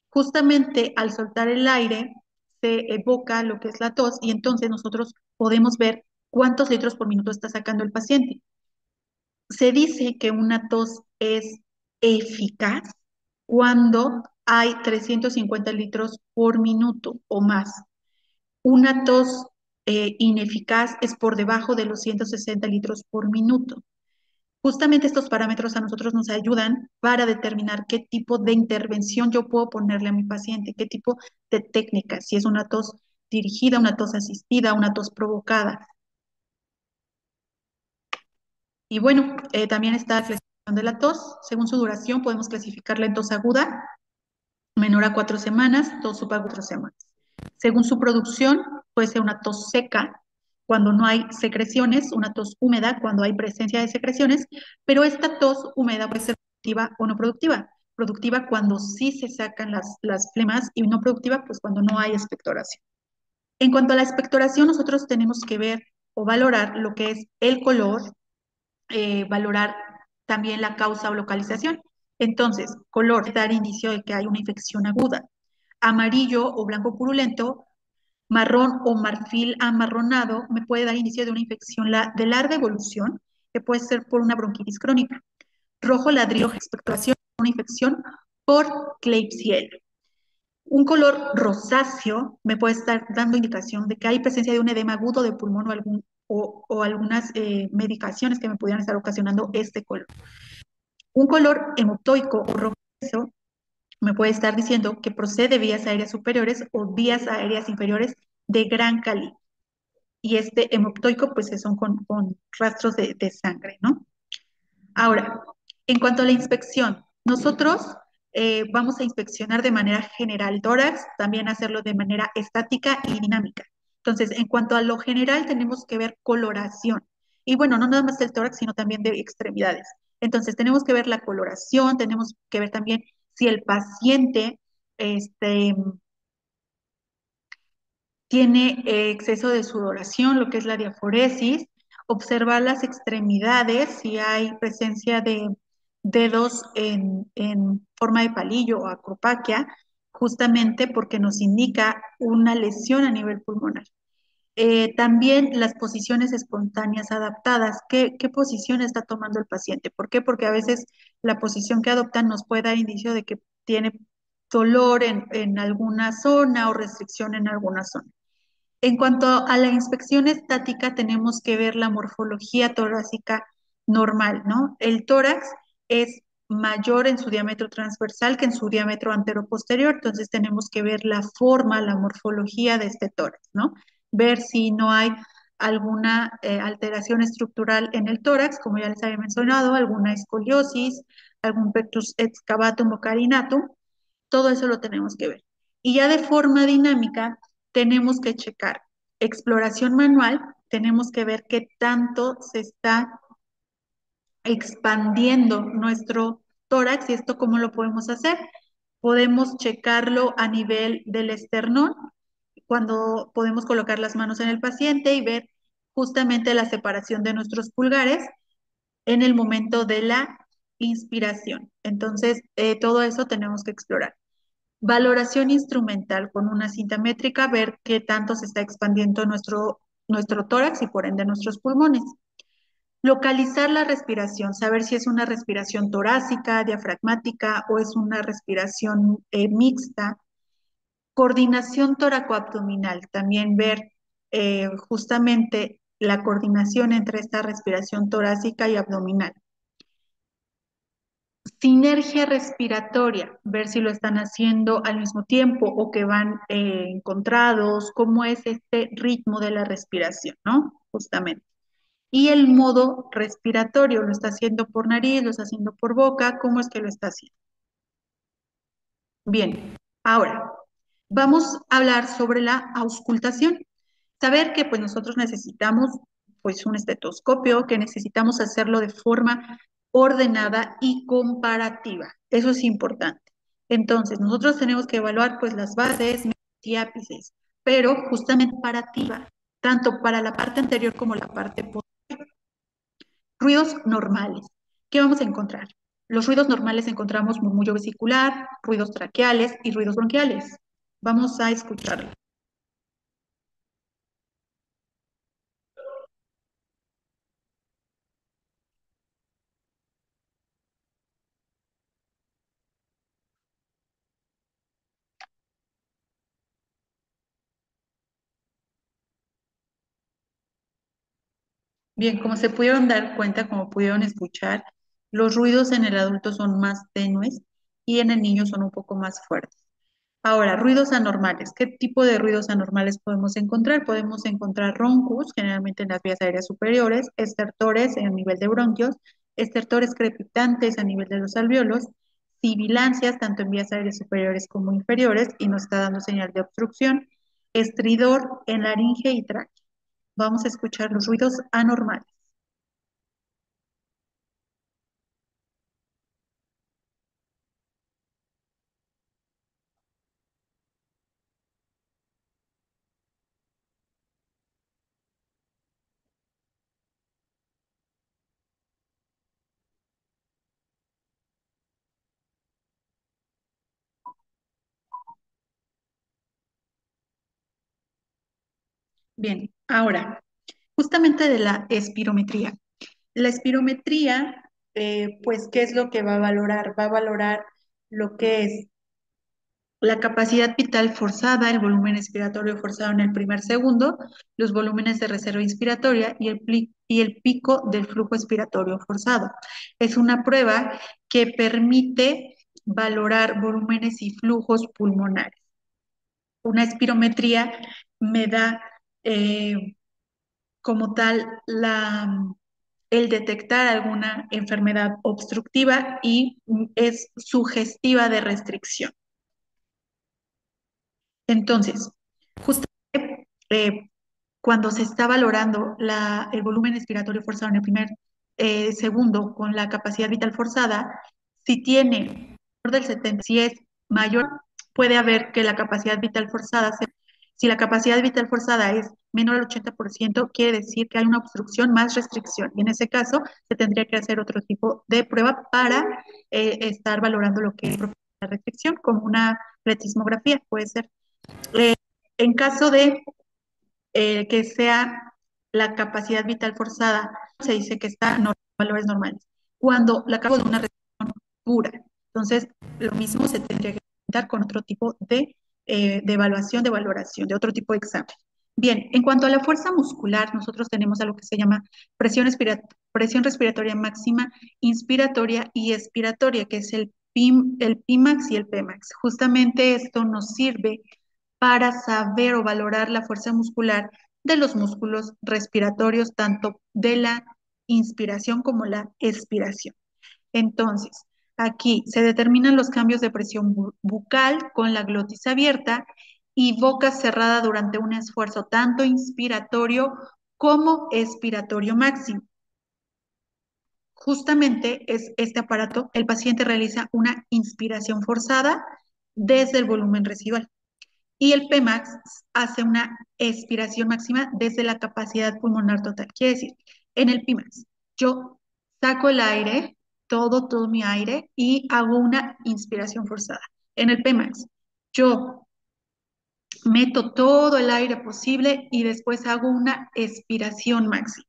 Justamente al soltar el aire se evoca lo que es la tos y entonces nosotros podemos ver cuántos litros por minuto está sacando el paciente. Se dice que una tos es eficaz cuando hay 350 litros por minuto o más. Una tos ineficaz es por debajo de los 160 litros por minuto. Justamente estos parámetros a nosotros nos ayudan para determinar qué tipo de intervención yo puedo ponerle a mi paciente, qué tipo de técnica, si es una tos dirigida, una tos asistida, una tos provocada. Y bueno, también está la clasificación de la tos. Según su duración, podemos clasificarla en tos aguda, menor a 4 semanas, tos superior a 4 semanas. Según su producción, puede ser una tos seca cuando no hay secreciones, una tos húmeda cuando hay presencia de secreciones, pero esta tos húmeda puede ser productiva o no productiva. productiva cuando sí se sacan las flemas y no productiva pues cuando no hay expectoración. En cuanto a la expectoración, nosotros tenemos que ver o valorar lo que es el color, valorar también la causa o localización. Entonces, color, dar indicio de que hay una infección aguda. Amarillo o blanco purulento, marrón o marfil amarronado, me puede dar indicio de una infección de larga evolución, que puede ser por una bronquitis crónica. Rojo ladrillo, expectoración, una infección por Klebsiella. Un color rosáceo me puede estar dando indicación de que hay presencia de un edema agudo de pulmón o algunas medicaciones que me pudieran estar ocasionando este color. Un color hemoptoico o rojo me puede estar diciendo que procede de vías aéreas superiores o vías aéreas inferiores de gran calibre. Y este hemoptoico, pues son con rastros de sangre, ¿no? Ahora, en cuanto a la inspección, nosotros vamos a inspeccionar de manera general tórax, también hacerlo de manera estática y dinámica. Entonces, en cuanto a lo general, tenemos que ver coloración. Y bueno, no nada más del tórax, sino también de extremidades. Entonces, tenemos que ver la coloración, tenemos que ver también si el paciente este, tiene exceso de sudoración, lo que es la diaforesis, observar las extremidades, si hay presencia de dedos en forma de palillo o acropaquia, justamente porque nos indica una lesión a nivel pulmonar. También las posiciones espontáneas adaptadas. ¿Qué posición está tomando el paciente? ¿Por qué? Porque a veces la posición que adoptan nos puede dar indicio de que tiene dolor en alguna zona o restricción en alguna zona. En cuanto a la inspección estática, tenemos que ver la morfología torácica normal, ¿no? El tórax es mayor en su diámetro transversal que en su diámetro anteroposterior, entonces tenemos que ver la forma, la morfología de este tórax, ¿no? Ver si no hay alguna alteración estructural en el tórax, como ya les había mencionado, alguna escoliosis, algún pectus excavatum o carinatum, todo eso lo tenemos que ver. Y ya de forma dinámica, tenemos que checar exploración manual, tenemos que ver qué tanto se está expandiendo nuestro tórax y esto cómo lo podemos hacer. Podemos checarlo a nivel del esternón, cuando podemos colocar las manos en el paciente y ver justamente la separación de nuestros pulgares en el momento de la inspiración. Entonces, todo eso tenemos que explorar. Valoración instrumental con una cinta métrica, ver qué tanto se está expandiendo nuestro tórax y por ende nuestros pulmones. Localizar la respiración, saber si es una respiración torácica, diafragmática o es una respiración mixta. Coordinación toracoabdominal, también ver justamente la coordinación entre esta respiración torácica y abdominal. Sinergia respiratoria, ver si lo están haciendo al mismo tiempo o que van encontrados, cómo es este ritmo de la respiración, ¿no? Justamente. Y el modo respiratorio, lo está haciendo por nariz, lo está haciendo por boca, ¿cómo es que lo está haciendo? Bien, ahora vamos a hablar sobre la auscultación. Saber que pues nosotros necesitamos pues un estetoscopio, que necesitamos hacerlo de forma ordenada y comparativa. Eso es importante. Entonces, nosotros tenemos que evaluar pues las bases y ápices, pero justamente comparativa, tanto para la parte anterior como la parte posterior. Ruidos normales. ¿Qué vamos a encontrar? Los ruidos normales encontramos murmullo vesicular, ruidos traqueales y ruidos bronquiales. Vamos a escucharlo. Bien, como se pudieron dar cuenta, como pudieron escuchar, los ruidos en el adulto son más tenues y en el niño son un poco más fuertes. Ahora, ruidos anormales. ¿Qué tipo de ruidos anormales podemos encontrar? Podemos encontrar roncus, generalmente en las vías aéreas superiores, estertores en el nivel de bronquios, estertores crepitantes a nivel de los alvéolos, sibilancias tanto en vías aéreas superiores como inferiores y nos está dando señal de obstrucción, estridor en laringe y tráquea. Vamos a escuchar los ruidos anormales. Bien, ahora, justamente de la espirometría. La espirometría, pues, ¿qué es lo que va a valorar? Va a valorar lo que es la capacidad vital forzada, el volumen expiratorio forzado en el primer segundo, los volúmenes de reserva inspiratoria y el pico del flujo expiratorio forzado. Es una prueba que permite valorar volúmenes y flujos pulmonares. Una espirometría me da como tal el detectar alguna enfermedad obstructiva y es sugestiva de restricción. Entonces, justamente cuando se está valorando el volumen expiratorio forzado en el primer segundo con la capacidad vital forzada, si tiene mayor del 70, si es mayor, puede haber que la capacidad vital forzada, si la capacidad vital forzada es menor al 80%, quiere decir que hay una obstrucción más restricción. Y en ese caso, se tendría que hacer otro tipo de prueba para estar valorando lo que es la restricción, como una pletismografía, puede ser. Eh, en caso de que sea la capacidad vital forzada, se dice que está en valores normales. Cuando la causa de una restricción pura, entonces lo mismo se tendría que intentar con otro tipo de evaluación, de valoración, de otro tipo de examen. Bien, en cuanto a la fuerza muscular, nosotros tenemos algo que se llama presión respiratoria máxima, inspiratoria y expiratoria, que es el Pimax y el Pmax. Justamente esto nos sirve para saber o valorar la fuerza muscular de los músculos respiratorios, tanto de la inspiración como la expiración. Entonces, aquí se determinan los cambios de presión bucal con la glotis abierta y boca cerrada durante un esfuerzo tanto inspiratorio como expiratorio máximo. Justamente es este aparato, el paciente realiza una inspiración forzada desde el volumen residual. Y el Pmax hace una expiración máxima desde la capacidad pulmonar total. Quiere decir, en el Pmax, yo saco el aire, todo mi aire, y hago una inspiración forzada. En el Pmax, yo meto todo el aire posible y después hago una expiración máxima.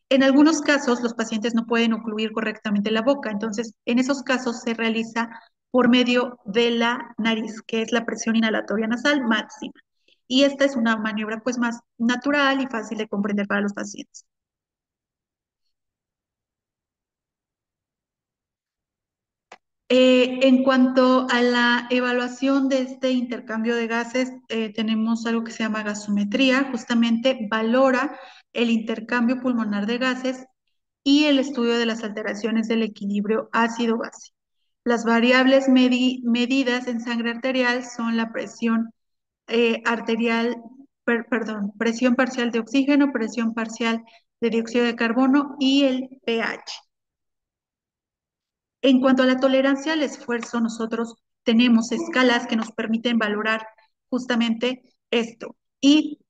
En algunos casos, los pacientes no pueden ocluir correctamente la boca, entonces en esos casos se realiza por medio de la nariz, que es la presión inhalatoria nasal máxima. Y esta es una maniobra pues más natural y fácil de comprender para los pacientes. En cuanto a la evaluación de este intercambio de gases, tenemos algo que se llama gasometría, justamente valora el intercambio pulmonar de gases y el estudio de las alteraciones del equilibrio ácido-base. Las variables medidas en sangre arterial son la presión arterial, perdón, presión parcial de oxígeno, presión parcial de dióxido de carbono y el pH. En cuanto a la tolerancia al esfuerzo, nosotros tenemos escalas que nos permiten valorar justamente esto. Y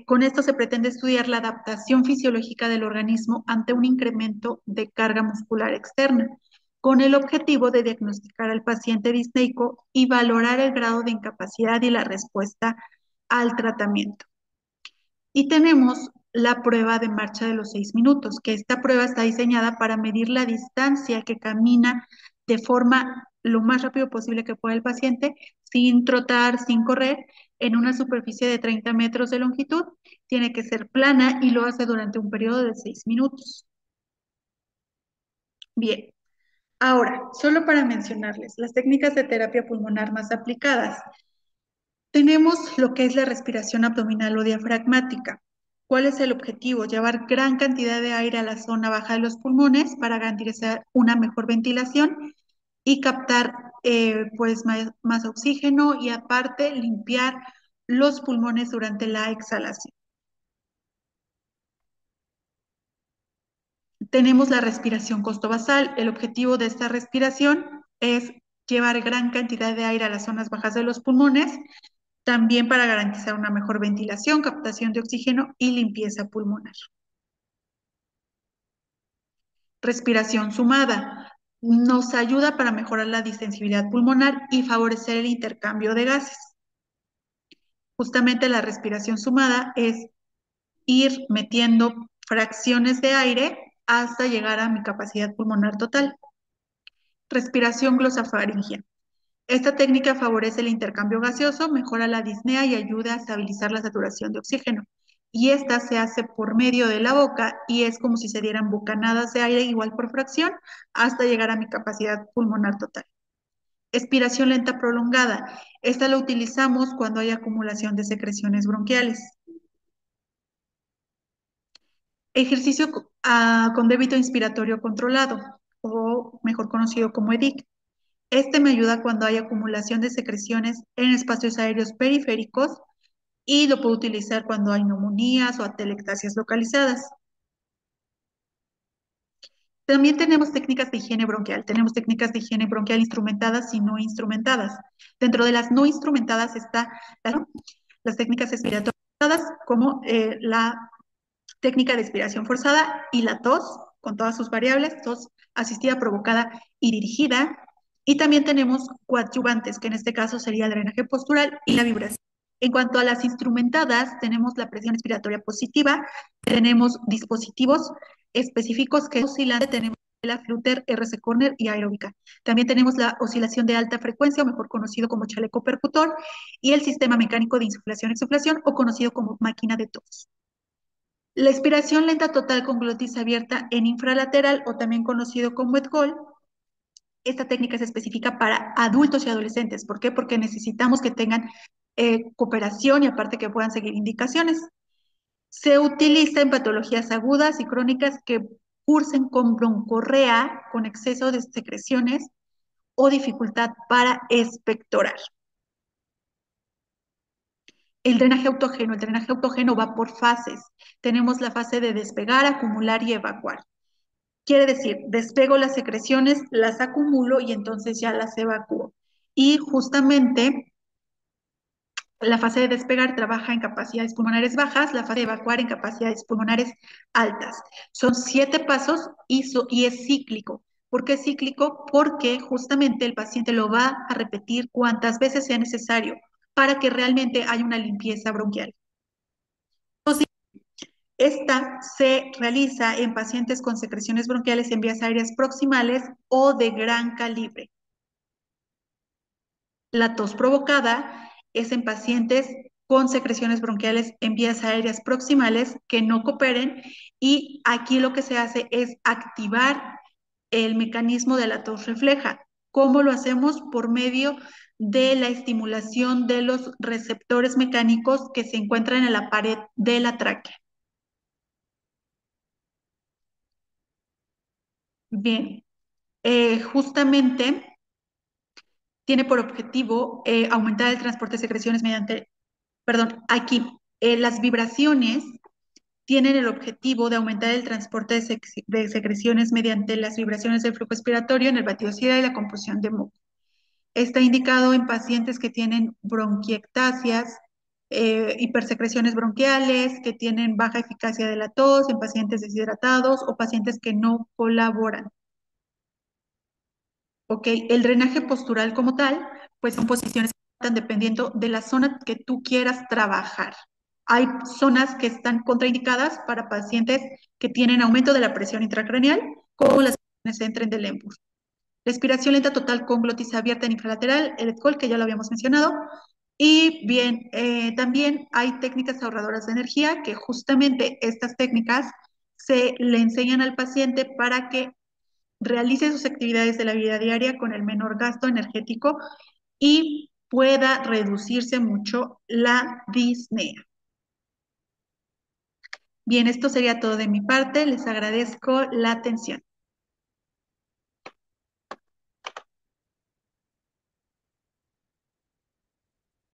con esto se pretende estudiar la adaptación fisiológica del organismo ante un incremento de carga muscular externa, con el objetivo de diagnosticar al paciente disneico y valorar el grado de incapacidad y la respuesta al tratamiento. Y tenemos la prueba de marcha de los 6 minutos, que esta prueba está diseñada para medir la distancia que camina de forma lo más rápido posible que pueda el paciente, sin trotar, sin correr, en una superficie de 30 metros de longitud. Tiene que ser plana y lo hace durante un periodo de 6 minutos. Bien, ahora, solo para mencionarles, las técnicas de terapia pulmonar más aplicadas. Tenemos lo que es la respiración abdominal o diafragmática. ¿Cuál es el objetivo? Llevar gran cantidad de aire a la zona baja de los pulmones para garantizar una mejor ventilación y captar pues más oxígeno y aparte limpiar los pulmones durante la exhalación. Tenemos la respiración costovasal. El objetivo de esta respiración es llevar gran cantidad de aire a las zonas bajas de los pulmones, también para garantizar una mejor ventilación, captación de oxígeno y limpieza pulmonar. Respiración sumada. Nos ayuda para mejorar la distensibilidad pulmonar y favorecer el intercambio de gases. Justamente la respiración sumada es ir metiendo fracciones de aire hasta llegar a mi capacidad pulmonar total. Respiración glosofaringea. Esta técnica favorece el intercambio gaseoso, mejora la disnea y ayuda a estabilizar la saturación de oxígeno. Y esta se hace por medio de la boca y es como si se dieran bocanadas de aire igual por fracción hasta llegar a mi capacidad pulmonar total. Expiración lenta prolongada. Esta la utilizamos cuando hay acumulación de secreciones bronquiales. Ejercicio con débito inspiratorio controlado, o mejor conocido como EDIC. Este me ayuda cuando hay acumulación de secreciones en espacios aéreos periféricos y lo puedo utilizar cuando hay neumonías o atelectasias localizadas. También tenemos técnicas de higiene bronquial. Tenemos técnicas de higiene bronquial instrumentadas y no instrumentadas. Dentro de las no instrumentadas está las técnicas expiratorias como la técnica de expiración forzada y la tos, con todas sus variables, tos asistida, provocada y dirigida. Y también tenemos coadyuvantes, que en este caso sería el drenaje postural y la vibración. En cuanto a las instrumentadas, tenemos la presión expiratoria positiva, tenemos dispositivos específicos que oscilan, tenemos la Flutter, RC Corner y aeróbica. También tenemos la oscilación de alta frecuencia, o mejor conocido como chaleco percutor, y el sistema mecánico de insuflación-exuflación, o conocido como máquina de tos. La expiración lenta total con glotis abierta en infralateral, o también conocido como EDGOL. Esta técnica es específica para adultos y adolescentes. ¿Por qué? Porque necesitamos que tengan cooperación y aparte que puedan seguir indicaciones. Se utiliza en patologías agudas y crónicas que cursen con broncorrea, con exceso de secreciones o dificultad para expectorar. El drenaje autógeno va por fases. Tenemos la fase de despegar, acumular y evacuar. Quiere decir, despego las secreciones, las acumulo y entonces ya las evacúo. Y justamente la fase de despegar trabaja en capacidades pulmonares bajas, la fase de evacuar en capacidades pulmonares altas. Son 7 pasos y es cíclico. ¿Por qué es cíclico? Porque justamente el paciente lo va a repetir cuantas veces sea necesario para que realmente haya una limpieza bronquial. Esta se realiza en pacientes con secreciones bronquiales en vías aéreas proximales o de gran calibre. La tos provocada es en pacientes con secreciones bronquiales en vías aéreas proximales que no cooperen, y aquí lo que se hace es activar el mecanismo de la tos refleja. ¿Cómo lo hacemos? Por medio de la estimulación de los receptores mecánicos que se encuentran en la pared de la tráquea. Bien, justamente tiene por objetivo aumentar el transporte de secreciones mediante, perdón, aquí, las vibraciones tienen el objetivo de aumentar el transporte de secreciones mediante las vibraciones del flujo expiratorio en el batidosidad y la composición de moco. Está indicado en pacientes que tienen bronquiectasias, hipersecreciones bronquiales, que tienen baja eficacia de la tos, en pacientes deshidratados o pacientes que no colaboran. ¿Ok? El drenaje postural como tal, pues son posiciones que están dependiendo de la zona que tú quieras trabajar. Hay zonas que están contraindicadas para pacientes que tienen aumento de la presión intracraneal, como las que entren del EMBUR. Respiración lenta total con glotis abierta en infralateral, el EDCOL, que ya lo habíamos mencionado. Y bien, también hay técnicas ahorradoras de energía, que justamente estas técnicas se le enseñan al paciente para que realice sus actividades de la vida diaria con el menor gasto energético y pueda reducirse mucho la disnea. Bien, esto sería todo de mi parte. Les agradezco la atención.